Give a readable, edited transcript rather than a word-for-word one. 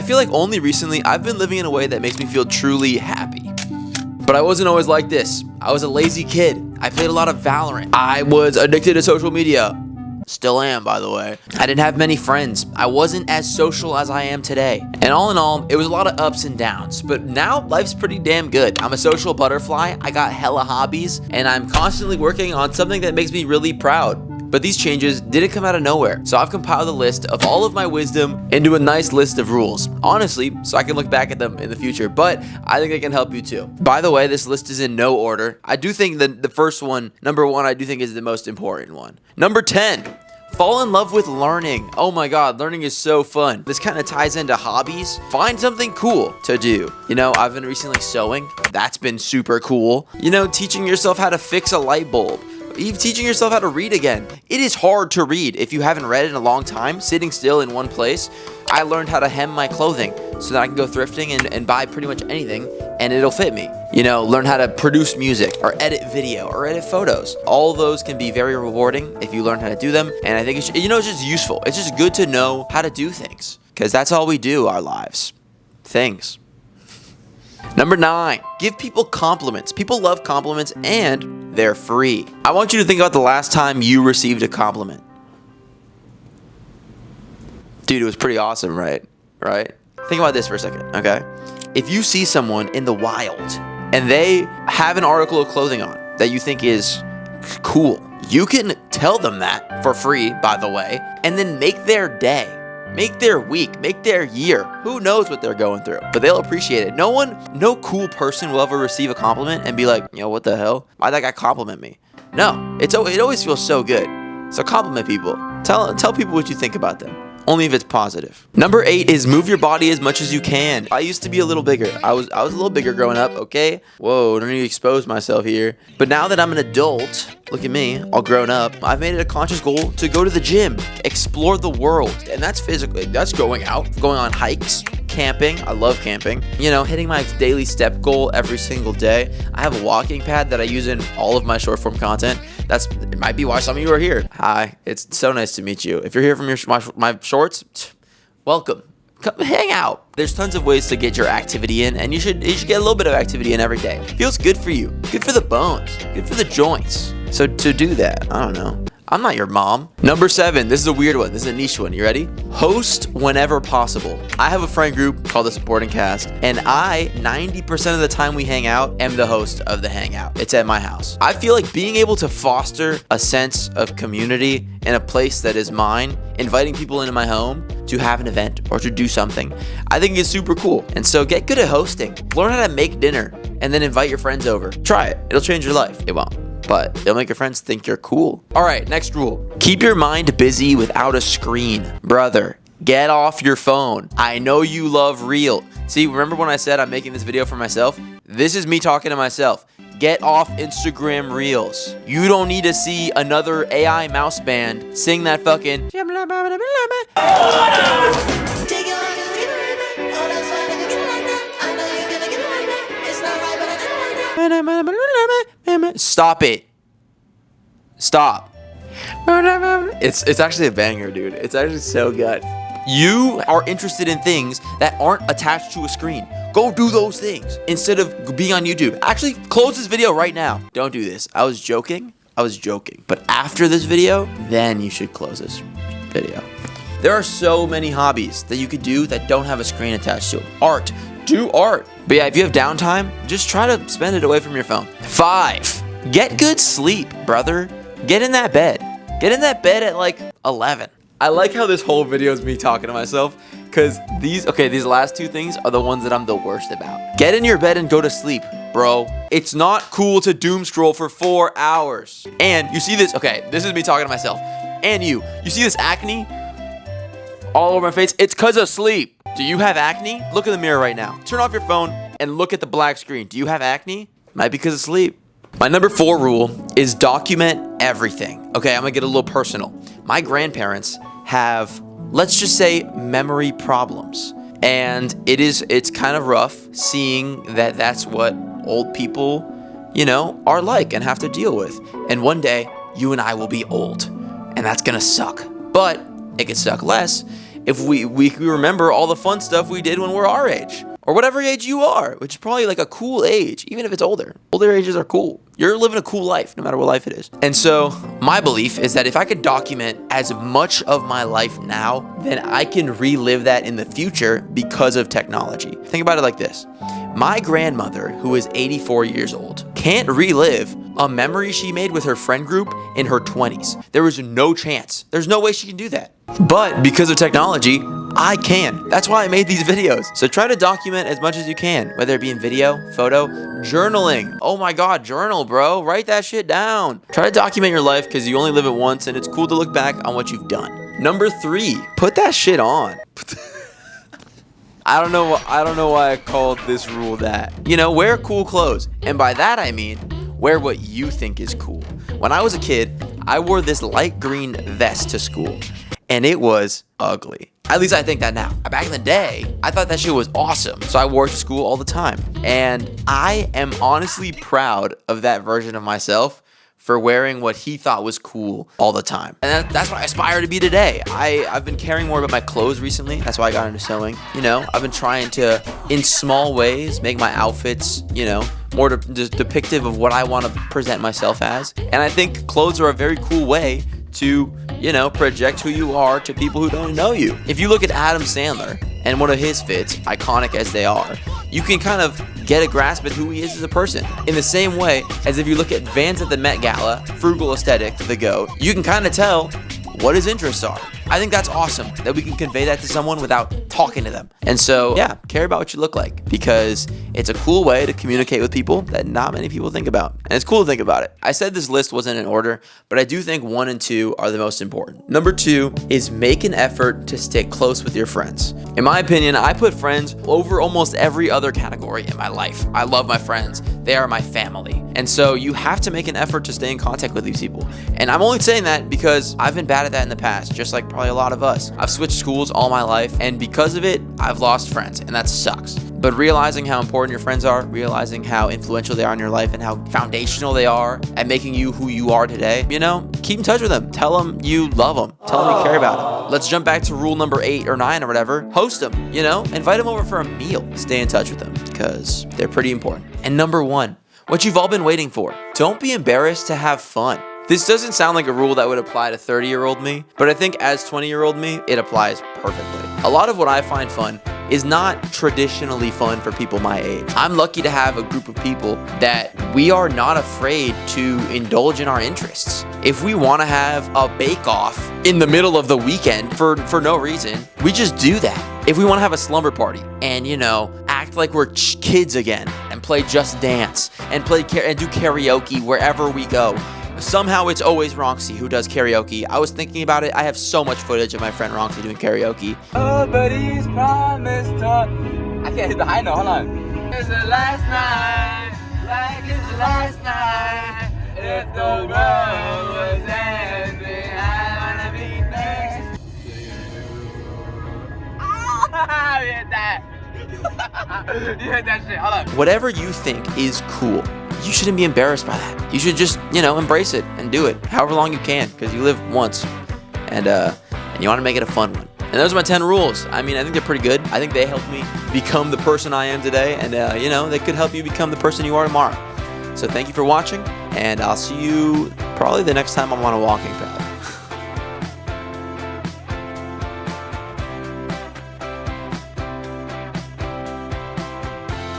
feel like only recently I've been living in a way that makes me feel truly happy. But I wasn't always like this. I was a lazy kid. I played a lot of Valorant. I was addicted to social media. Still am, by the way. I didn't have many friends. I wasn't as social as I am today. And all in all, it was a lot of ups and downs. But now, life's pretty damn good. I'm a social butterfly. I got hella hobbies. And I'm constantly working on something that makes me really proud. But these changes didn't come out of nowhere. So I've compiled a list of all of my wisdom into a nice list of rules. Honestly, so I can look back at them in the future. But I think they can help you too. By the way, this list is in no order. I do think that the first one, number 1, I do think is the most important one. Number 10. Fall in love with learning. Oh my God, learning is so fun. This kind of ties into hobbies. Find something cool to do. You know, I've been recently sewing. That's been super cool. You know, teaching yourself how to fix a light bulb. Even teaching yourself how to read again. It is hard to read if you haven't read in a long time, sitting still in one place. I learned how to hem my clothing so that I can go thrifting and buy pretty much anything and it'll fit me. You know, learn how to produce music or edit video or edit photos. All those can be very rewarding if you learn how to do them. And I think it's just useful. It's just good to know how to do things because that's all we do our lives. Things. Number 9, give people compliments. People love compliments and they're free. I want you to think about the last time you received a compliment. Dude, it was pretty awesome, right? Right? Think about this for a second, okay? If you see someone in the wild and they have an article of clothing on that you think is cool, you can tell them that for free, by the way, and then make their day. Make their week, make their year. Who knows what they're going through, but they'll appreciate it. No cool person will ever receive a compliment and be like, what the hell? Why'd that guy compliment me? No, it always feels so good. So compliment people. Tell people what you think about them. Only if it's positive. Number 8 is move your body as much as you can. I used to be a little bigger. I was a little bigger growing up, okay? Whoa, don't need to expose myself here. But now that I'm an adult, look at me, all grown up, I've made it a conscious goal to go to the gym, explore the world. And that's physically, that's going out, going on hikes, camping. I love camping. Hitting my daily step goal every single day. I have a walking pad that I use in all of my short form content. It might be why some of you are here. Hi, it's so nice to meet you. If you're here from my shorts, welcome. Come hang out. There's tons of ways to get your activity in, and you should get a little bit of activity in every day. Feels good for you. Good for the bones. Good for the joints. So to do that, I don't know. I'm not your mom. Number 7, this is a weird one. This is a niche one. You ready? Host whenever possible. I have a friend group called the Supporting Cast, and 90% of the time we hang out, am the host of the hangout. It's at my house. I feel like being able to foster a sense of community in a place that is mine, inviting people into my home to have an event or to do something, I think is super cool. And so get good at hosting. Learn how to make dinner and then invite your friends over. Try it. It'll change your life. It won't, but it'll make your friends think you're cool. All right, next rule. Keep your mind busy without a screen. Brother, get off your phone. I know you love Reel. See, remember when I said I'm making this video for myself? This is me talking to myself. Get off Instagram Reels. You don't need to see another AI mouse band sing that fucking Stop it. Stop. It's actually a banger, dude. It's actually so good. You are interested in things that aren't attached to a screen. Go do those things instead of being on YouTube. Actually, close this video right now. Don't do this. I was joking. But after this video, then you should close this video. There are so many hobbies that you could do that don't have a screen attached to them. Art. Do art. But yeah, if you have downtime, just try to spend it away from your phone. 5. Get good sleep, brother. Get in that bed. Get in that bed at like 11. I like how this whole video is me talking to myself because these last 2 things are the ones that I'm the worst about. Get in your bed and go to sleep, bro. It's not cool to doom scroll for 4 hours. And you see this, this is me talking to myself. And you see this acne all over my face? It's because of sleep. Do you have acne? Look in the mirror right now. Turn off your phone and look at the black screen. Do you have acne? Might be because of sleep. My number 4 rule is document everything. Okay, I'm gonna get a little personal. My grandparents have, let's just say, memory problems. And it's kind of rough seeing that that's what old people, are like and have to deal with. And one day, you and I will be old. And that's gonna suck. But it could suck less if we remember all the fun stuff we did when we're our age. Or whatever age you are, which is probably like a cool age, even if it's older. Older ages are cool. You're living a cool life, no matter what life it is. And so my belief is that if I could document as much of my life now, then I can relive that in the future because of technology. Think about it like this. My grandmother, who is 84 years old, can't relive a memory she made with her friend group in her 20s. There was no chance. There's no way she can do that. But because of technology, I can. That's why I made these videos. So try to document as much as you can, whether it be in video, photo, journaling. Oh my God, journal, bro. Write that shit down. Try to document your life because you only live it once and it's cool to look back on what you've done. Number 3, put that shit on. I don't know why I called this rule that. You know, wear cool clothes. And by that I mean, wear what you think is cool. When I was a kid, I wore this light green vest to school. And it was ugly. At least I think that now. Back in the day, I thought that shit was awesome. So I wore it to school all the time. And I am honestly proud of that version of myself for wearing what he thought was cool all the time. And that's what I aspire to be today. I've been caring more about my clothes recently. That's why I got into sewing. You know, I've been trying to, in small ways, make my outfits, you know, more depictive of what I want to present myself as. And I think clothes are a very cool way to, you know, project who you are to people who don't know you. If you look at Adam Sandler and one of his fits, iconic as they are, you can kind of get a grasp at who he is as a person. In the same way as if you look at Vans at the Met Gala, frugal aesthetic, the GOAT, you can kind of tell what his interests are. I think that's awesome that we can convey that to someone without talking to them. And so, yeah, care about what you look like because it's a cool way to communicate with people that not many people think about. And it's cool to think about it. I said this list wasn't in order, but I do think 1 and 2 are the most important. Number 2 is make an effort to stick close with your friends. In my opinion, I put friends over almost every other category in my life. I love my friends. They are my family. And so you have to make an effort to stay in contact with these people. And I'm only saying that because I've been bad at that in the past, just like probably a lot of us. I've switched schools all my life, and because of it, I've lost friends, and that sucks. But realizing how important your friends are, realizing how influential they are in your life, and how foundational they are at making you who you are today, you know, keep in touch with them. Tell them you love them. Tell them you care about them. Let's jump back to rule number 8 or 9 or whatever. Host them, you know, invite them over for a meal. Stay in touch with them because they're pretty important. And number 1, what you've all been waiting for. Don't be embarrassed to have fun. This doesn't sound like a rule that would apply to 30-year-old me, but I think as 20-year-old me, it applies perfectly. A lot of what I find fun is not traditionally fun for people my age. I'm lucky to have a group of people that we are not afraid to indulge in our interests. If we want to have a bake-off in the middle of the weekend for no reason, we just do that. If we want to have a slumber party and, you know, act like we're kids again and play Just Dance and do karaoke wherever we go. Somehow it's always Ronxy who does karaoke. I was thinking about it. I have so much footage of my friend Ronxy doing karaoke. Oh, but he's promised to... I can't hit the high note. Hold on. It's the last night, like it's the last night. If the world was ending, I wanna be next to you. Oh, you hit that. You hit that shit. Hold on. Whatever you think is cool, you shouldn't be embarrassed by that. You should just, you know, embrace it and do it however long you can because you live once and you want to make it a fun one. And those are my 10 rules. I mean, I think they're pretty good. I think they helped me become the person I am today and, you know, they could help you become the person you are tomorrow. So thank you for watching and I'll see you probably the next time I'm on a walking path.